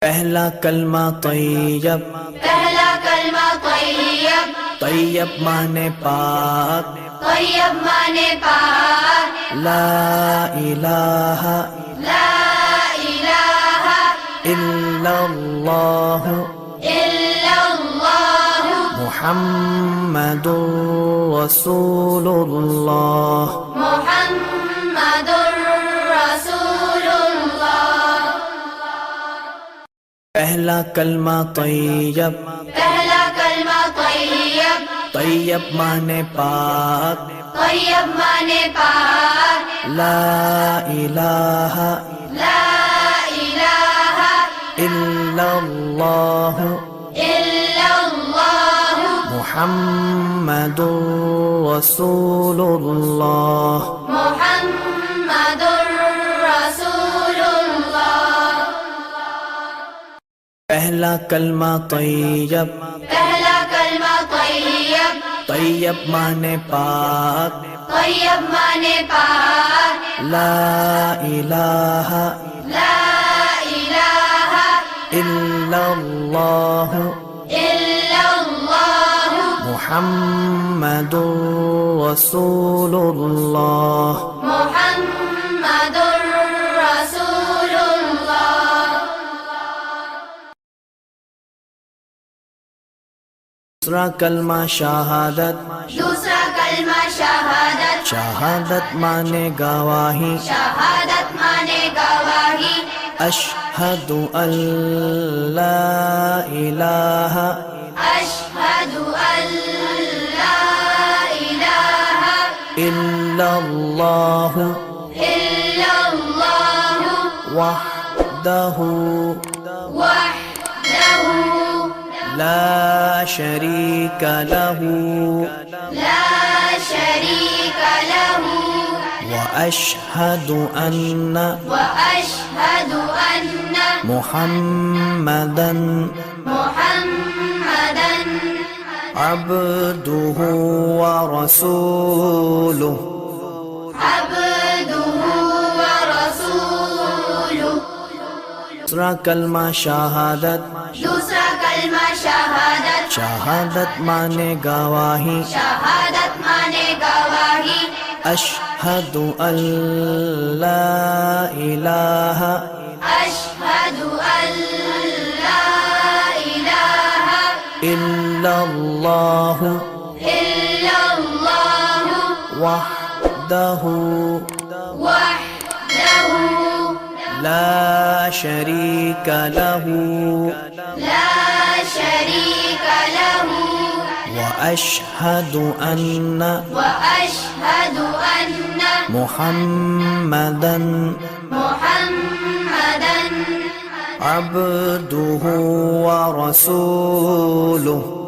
पहला कलमा तैयब, पहला कलमा तैयब, तैयब माने पाक, तैयब माने पाक, ला इलाहा ला इलाहा इल्लल्लाह इल्लल्लाह मुहम्मदुर रसूलुल्लाह। मुहम्मदुर रसूलुल्लाह। पहला कलमा तैयब, पहला कलमा तैयब, तैयब माने पाक, तैयब माने पाक, ला इलाहा ला इलाहा इल्लल्लाह इल्लल्लाह मुहम्मदुर रसूलुल्लाह। मुहम्मदुर रसूलुल्लाह। पहला कलमा तैयब, पहला कलमा तैयब, तैयब माने पाक, तैयब माने पाक, ला इलाहा ला इलाहा इल्लल्लाह इल्लल्लाह मुहम्मदुर रसूलुल्लाह। मुहम्मदुर रसूलुल्लाह। दूसरा कलमा शहादत, दूसरा कलमा शहादत, शहादत माने गवाही, शहादत माने गवाही, अशहदु अल्ला इलाहा अशहदु अल्ला इलाहा इल्लल्लाह इल्लल्लाह वहदहु वहदहु ला शरीक लहु ला शरीक लहु व अशहदु अन्ना वअशहदु अन्न मुहम्मदन मुहम्मदन अब्दुहु व रसूलुहु। अब्दुहु व रसूलुहु। दूसरा कलमा शहादत, दूसरा कलमा शहादत, शहादत माने गवाही, शहादत माने गवाही, अशहदु अल्ला इलाहा अशहदु अल्ला इलाहा इल्लल्लाह इल्लल्लाह वहदहु वहदहु ला शरीक लहु ला शरीक लहु व अशहदु अन्ना वअशहदु अन्न मुहम्मदन मुहम्मदन अब्दुहु व रसूलुहु।